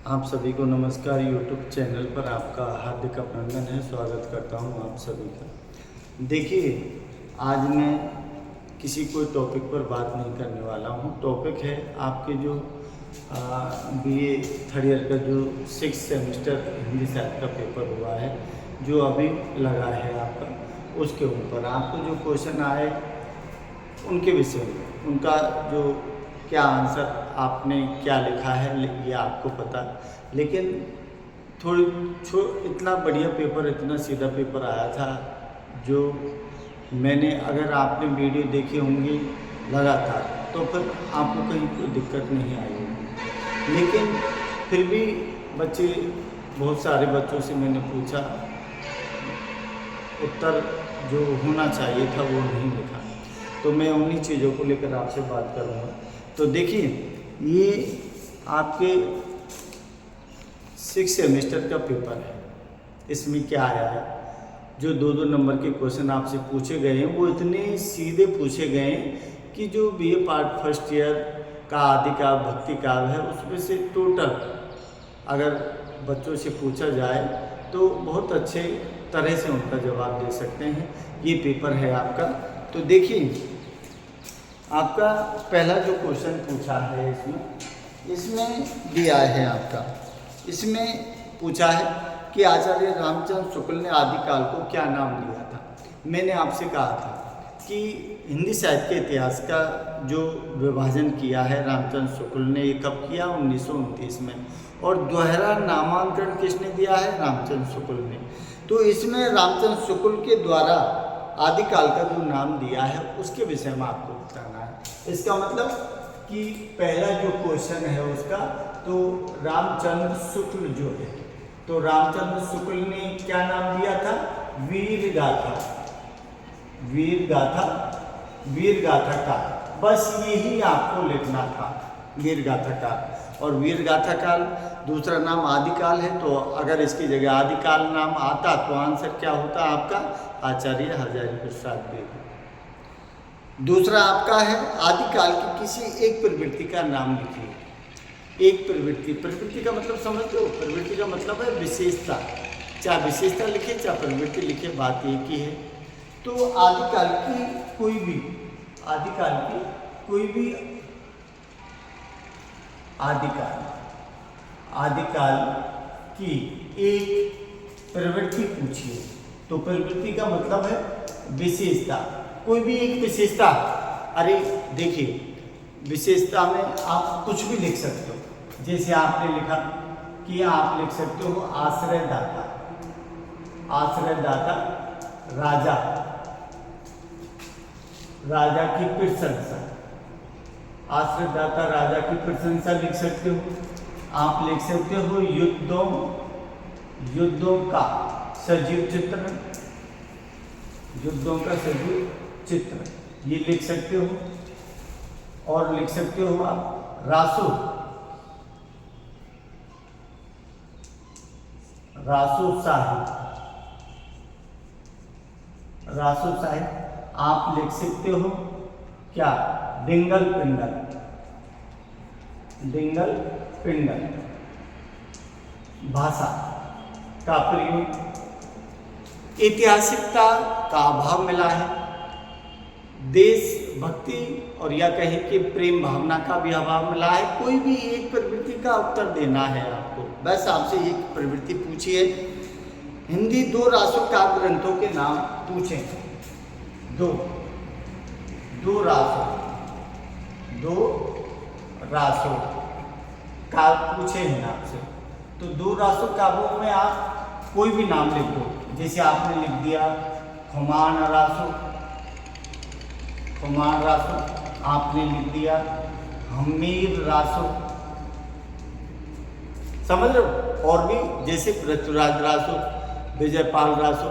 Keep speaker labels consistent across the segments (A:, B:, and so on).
A: आप सभी को नमस्कार। यूट्यूब चैनल पर आपका हार्दिक अभिनंदन है। स्वागत करता हूं आप सभी का। देखिए, आज मैं किसी कोई टॉपिक पर बात नहीं करने वाला हूं। टॉपिक है आपके जो बीए थर्ड ईयर का जो 6 सेमेस्टर हिंदी साहित्य का पेपर हुआ है, जो अभी लगा है आपका, उसके ऊपर आपको जो क्वेश्चन आए उनके विषय में, उनका जो क्या आंसर आपने क्या लिखा है ये आपको पता, लेकिन थोड़ी इतना बढ़िया पेपर, इतना सीधा पेपर आया था जो मैंने, अगर आपने वीडियो देखी होंगी लगातार तो फिर आपको कहीं कोई दिक्कत नहीं आई होगी। लेकिन फिर भी बच्चे, बहुत सारे बच्चों से मैंने पूछा, उत्तर जो होना चाहिए था वो नहीं लिखा, तो मैं उन्हीं चीज़ों को लेकर आपसे बात करूँगा। तो देखिए, ये आपके 6 सेमेस्टर का पेपर है। इसमें क्या आया है, जो 2-2 नंबर के क्वेश्चन आपसे पूछे गए हैं वो इतने सीधे पूछे गए हैं कि जो बीए पार्ट फर्स्ट ईयर का आदि काव्य, भक्ति काव्य है, उसमें से टोटल अगर बच्चों से पूछा जाए तो बहुत अच्छे तरह से उनका जवाब दे सकते हैं। ये पेपर है आपका। तो देखिए, आपका पहला जो क्वेश्चन पूछा है, इसमें दिया है आपका, इसमें पूछा है कि आचार्य रामचंद्र शुक्ल ने आदिकाल को क्या नाम दिया था। मैंने आपसे कहा था कि हिंदी साहित्य के इतिहास का जो विभाजन किया है रामचंद्र शुक्ल ने, ये कब किया? 1929 में। और दोहरा नामांकन किसने दिया है? रामचंद्र शुक्ल ने। तो इसमें रामचंद्र शुक्ल के द्वारा आदिकाल का जो नाम दिया है उसके विषय में आपको बताना है। इसका मतलब कि पहला जो क्वेश्चन है उसका, तो रामचंद्र शुक्ल जो है, तो रामचंद्र शुक्ल ने क्या नाम दिया था? वीर गाथा, वीर गाथा, वीर गाथा काल। बस यही आपको लिखना था, वीर गाथा काल। और वीर गाथा काल दूसरा नाम आदिकाल है, तो अगर इसकी जगह आदिकाल नाम आता तो आंसर क्या होता आपका? आचार्य हजारी प्रसाद द्विवेदी। दूसरा आपका है आदिकाल की किसी एक प्रवृत्ति का नाम लिखिए। एक प्रवृत्ति, प्रवृत्ति का मतलब समझते हो? प्रवृत्ति का मतलब है विशेषता। चाहे विशेषता लिखे चाहे प्रवृत्ति लिखे, बात एक ही है। तो आदिकाल की कोई भी, आदिकाल की कोई भी, आदिकाल, आदिकाल की एक प्रवृत्ति पूछिए। तो प्रवृत्ति का मतलब है विशेषता, कोई भी एक विशेषता। अरे देखिए, विशेषता में आप कुछ भी लिख सकते हो। जैसे आपने लिखा कि आप लिख सकते हो आश्रयदाता, आश्रयदाता राजा, राजा की प्रशंसा, आश्रयदाता राजा की प्रशंसा लिख सकते हो। आप लिख सकते हो युद्धों, युद्धों का सजीव चित्रण, युद्धों का सजीव चित्र, ये लिख सकते हो। और लिख सकते हो आप रासो, रासो साहिब, रासो साहिब। आप लिख सकते हो क्या? डिंगल पिंडल, डिंगल पिंडल। भाषा का प्रयोग, ऐतिहासिकता का अभाव मिला है, देशभक्ति और या कहें कि प्रेम भावना का भी अभाव मिला है। कोई भी एक प्रवृत्ति का उत्तर देना है आपको। बस आपसे एक प्रवृत्ति पूछी है। हिंदी 2 रासो काव्य ग्रंथों के नाम पूछें। दो रासो, 2 रासो काव्य पूछे हैं आपसे। तो 2 रासो काव्यों में आप कोई भी नाम लिख दो। जैसे आपने लिख दिया खुमान रासो, खुमान रासो। आपने लिख दिया हमीर रासो, समझ रहे हो? और भी जैसे पृथ्वीराज रासो, विजयपाल रासो,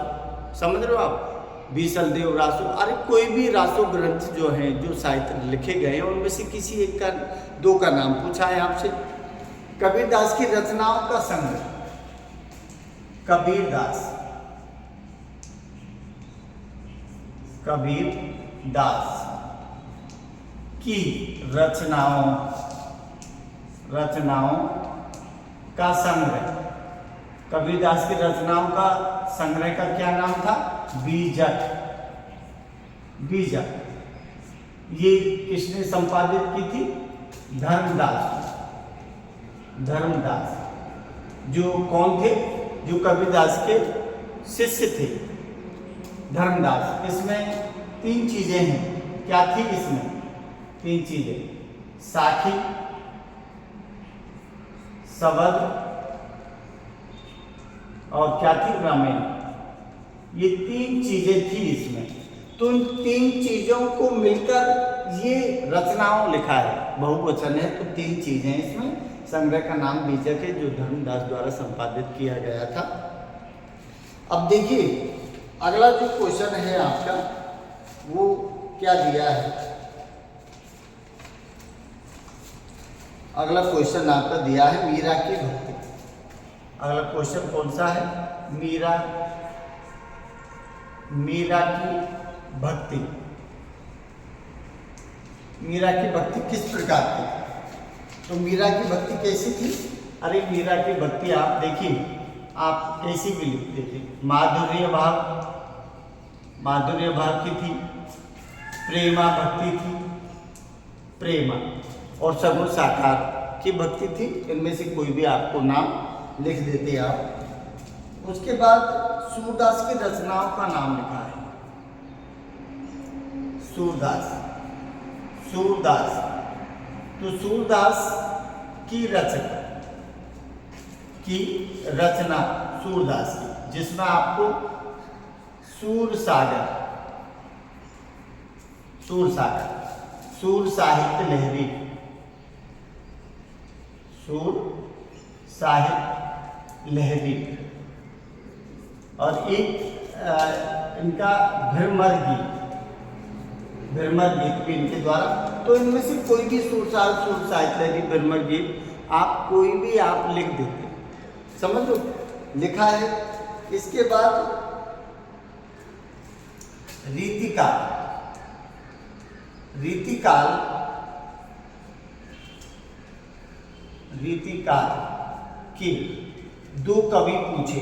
A: समझ रहे हो आप? बीसलदेव रासो। अरे कोई भी रासो ग्रंथ जो हैं, जो साहित्य लिखे गए हैं, उनमें से किसी एक का, 2 का नाम पूछा है आपसे। कबीरदास की रचनाओं का संग्रह, कबीरदास, कबीरदास की रचनाओं, रचनाओं का संग्रह, कबीरदास की रचनाओं का संग्रह का क्या नाम था? बीजक। बीजक ये किसने संपादित की थी? धर्मदास। धर्मदास जो कौन थे? जो कबीरदास के शिष्य थे, धर्मदास। इसमें 3 चीजें हैं। क्या थी इसमें? 3 चीजें, साखी, शबद और क्या थी? ग्रामीण। ये 3 चीजें थी इसमें। तो इन 3 चीजों को मिलकर ये रचनाओं लिखा है, बहुवचन है, तो 3 चीजें इसमें। संग्रह का नाम बीजक है, जो धर्मदास द्वारा संपादित किया गया था। अब देखिए अगला जो क्वेश्चन है आपका, वो क्या दिया है? अगला क्वेश्चन आपका दिया है मीरा की भक्ति। अगला क्वेश्चन कौन सा है? मीरा की भक्ति। मीरा की भक्ति किस प्रकार की? तो मीरा की भक्ति कैसी थी? अरे मीरा की भक्ति आप देखिए, आप कैसी भी लिखते थे। माधुर्य भाव की थी, प्रेमा भक्ति थी, प्रेमा, और सगुण साकार की भक्ति थी। इनमें से कोई भी आपको नाम लिख देते आप। उसके बाद सूरदास की रचनाओं का नाम लिखा है। सूरदास। तो सूरदास की रचना सूरदास की, जिसमें आपको सूर साहित्य लहरी, और एक इनका भ्रमर गीत भी इनके द्वारा। तो इनमें से कोई भी सूर साहित्य लहरी, भ्रमर गीत, आप कोई भी आप लिख देते, समझ लो, लिखा है। इसके बाद रीतिकाल के 2 कवि पूछे,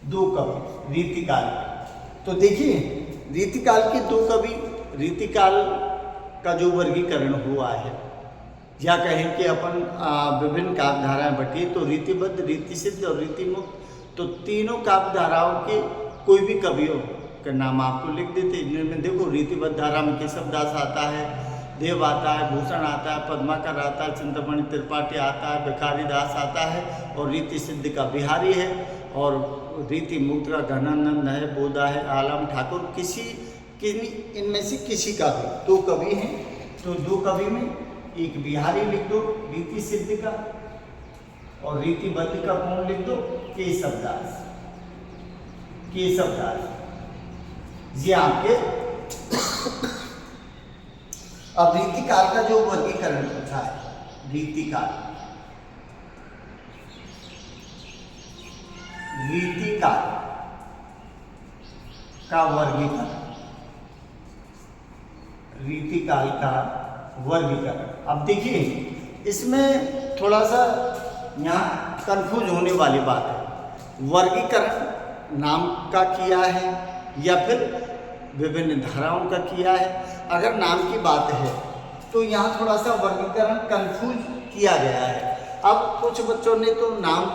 A: 2 कवि रीतिकाल। तो देखिए रीतिकाल के 2 कवि, रीतिकाल का जो वर्गीकरण हुआ है, या कहें कि अपन विभिन्न काव्य धाराएं बटी, तो रीतिबद्ध, रीतिसिद्ध और रीतिमुक्त, तो तीनों काव्य धाराओं के कोई भी कवियों का नाम आपको लिख देते। इनमें देखो, रीतिबद्ध धारा में केशव दास आता है, देव आता है, भूषण आता है, पद्माकर आता है, चिंतामणि त्रिपाठी आता है, भिखारी दास आता है, और रीति सिद्ध का बिहारी है, और रीति मुक्त का घनानंद है, बोधा है, आलम ठाकुर, इनमें से किसी का भी 2 कवि हैं। तो 2 कवि में एक बिहारी लिख दो रीति सिद्ध का, और रीतिबद्ध का कौन लिख दो? केशव दास। ये आपके। अब रीतिकाल का जो वर्गीकरण पूछा है, रीतिकाल का वर्गीकरण। अब देखिए इसमें थोड़ा सा यहाँ कंफ्यूज होने वाली बात है। वर्गीकरण नाम का किया है या फिर विभिन्न धाराओं का किया है? अगर नाम की बात है तो यहाँ थोड़ा सा वर्गीकरण कंफ्यूज किया गया है। अब कुछ बच्चों ने तो नाम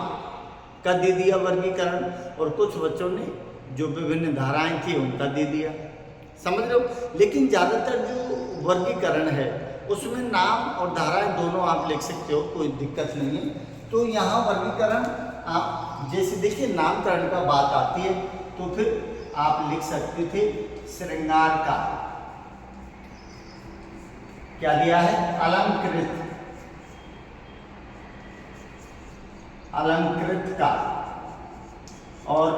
A: का दे दिया वर्गीकरण, और कुछ बच्चों ने जो विभिन्न धाराएं थी उनका दे दिया, समझ लो। लेकिन ज़्यादातर जो वर्गीकरण है उसमें नाम और धाराएं दोनों आप लिख सकते हो, कोई दिक्कत नहीं है। तो यहाँ वर्गीकरण आप जैसे देखिए, नामकरण का बात आती है तो फिर आप लिख सकते थे श्रृंगार का, क्या दिया है? अलंकृत का, और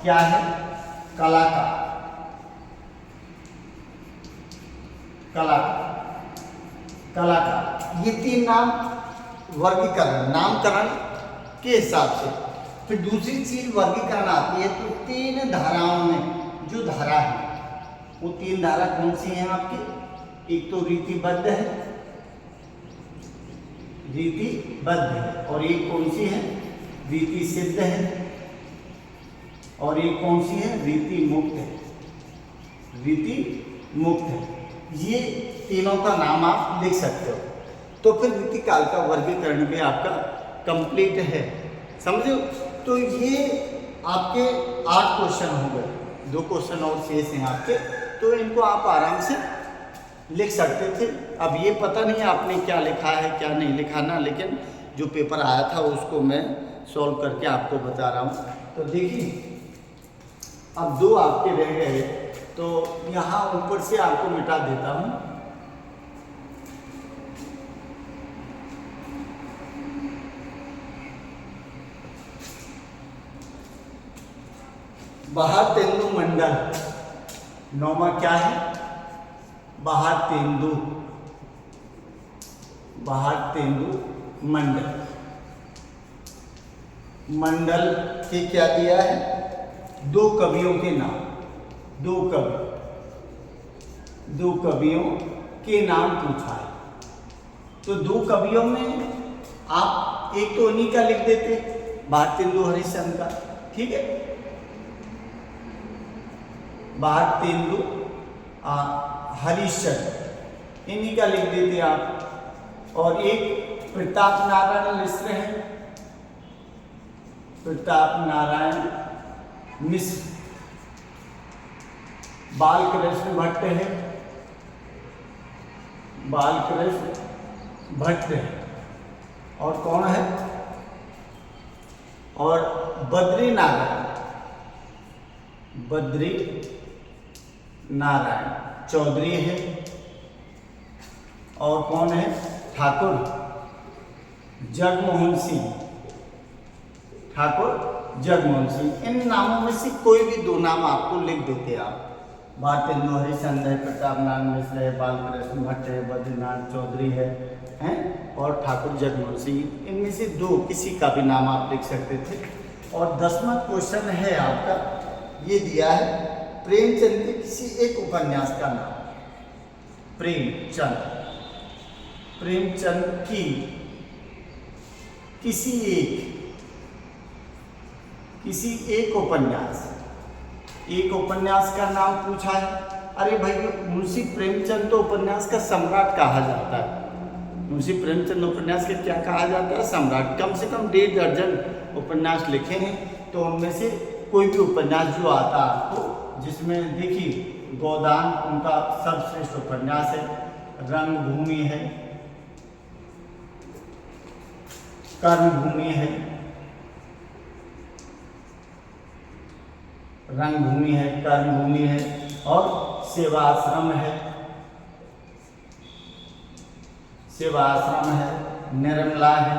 A: क्या है? कला का। ये 3 नाम वर्गीकरण, नामकरण के हिसाब से। फिर दूसरी चीज वर्गीकरण आती है तो 3 धाराओं में जो धारा है, वो 3 धारा कौन सी हैं आपकी? एक तो रीतिबद्ध है, रीतिबद्ध है। और एक कौन सी है? रीति सिद्ध है। और एक कौन सी है? रीति मुक्त है। रीति मुक्त है। ये तीनों का नाम आप लिख सकते हो। तो फिर रीतिकाल का वर्गीकरण भी आपका कंप्लीट है, समझो। तो ये आपके 8 क्वेश्चन हो गए, 2 क्वेश्चन और शेष हैं आपके, तो इनको आप आराम से लिख सकते थे। अब ये पता नहीं आपने क्या लिखा है क्या नहीं लिखा ना, लेकिन जो पेपर आया था उसको मैं सॉल्व करके आपको बता रहा हूँ। तो देखिए अब 2 आपके रह गए, तो यहाँ ऊपर से आपको मिटा देता हूँ। बहातेंदु मंडल, 9वां क्या है? बहातेंदु, बहातेंदु मंडल। मंडल के क्या दिया है? 2 कवियों के नाम, 2 कवियों के नाम पूछा है। तो 2 कवियों में आप एक तो उन्हीं का लिख देते, भारतेंदु हरिश्चंद्र का, ठीक है। भारतेंदु हरिश्चंद्र, इन्हीं का लिख देते आप। और एक प्रताप नारायण मिश्र है, प्रताप नारायण मिश्र। बालकृष्ण भट्ट है, बालकृष्ण भट्ट है। और कौन है? और बद्री नारायण, बद्री नारायण चौधरी है। और कौन है? ठाकुर जगमोहन सिंह, ठाकुर जगमोहन सिंह। इन नामों में से कोई भी 2 नाम आपको लिख देते आप। भारतेंदु हरिश्चंद्र है, प्रताप नारायण मिश्र है, बालकृष्ण भट्ट है, बद्रीनाथ चौधरी है, हैं, और ठाकुर जगमोहन सिंह। इनमें से 2 किसी का भी नाम आप लिख सकते थे। और 10वां क्वेश्चन है आपका, ये दिया है प्रेमचंद के किसी एक उपन्यास का नाम। प्रेमचंद, प्रेमचंद की किसी एक उपन्यास का नाम पूछा है। अरे भाई, मुंशी प्रेमचंद तो उपन्यास का सम्राट कहा जाता है। मुंशी प्रेमचंद उपन्यास के क्या कहा जाता है? सम्राट। कम से कम 1.5 दर्जन उपन्यास लिखे हैं, तो उनमें से कोई भी उपन्यास जो आता आपको, जिसमें देखिए गोदान उनका सर्वश्रेष्ठ उपन्यास है, रंगभूमि है, कर्मभूमि है, रंगभूमि है, कर्मभूमि है, और सेवाश्रम है, सेवाश्रम है, निर्मला है,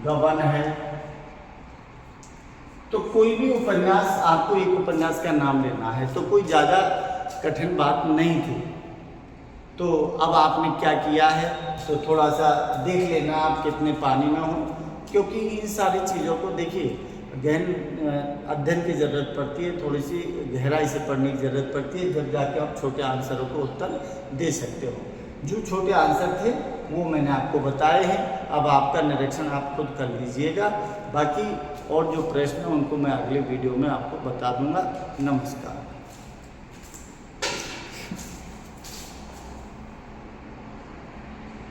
A: गबन है। तो कोई भी उपन्यास, आपको एक उपन्यास का नाम लेना है, तो कोई ज़्यादा कठिन बात नहीं थी। तो अब आपने क्या किया है, तो थोड़ा सा देख लेना आप कितने पानी में हो, क्योंकि इन सारी चीज़ों को देखिए गहन अध्ययन की ज़रूरत पड़ती है, थोड़ी सी गहराई से पढ़ने की ज़रूरत पड़ती है, जब जाके आप छोटे आंसरों को उत्तर दे सकते हो। जो छोटे आंसर थे वो मैंने आपको बताए हैं। अब आपका निरीक्षण आप खुद कर लीजिएगा। बाकी और जो प्रश्न हैं उनको मैं अगले वीडियो में आपको बता दूंगा। नमस्कार।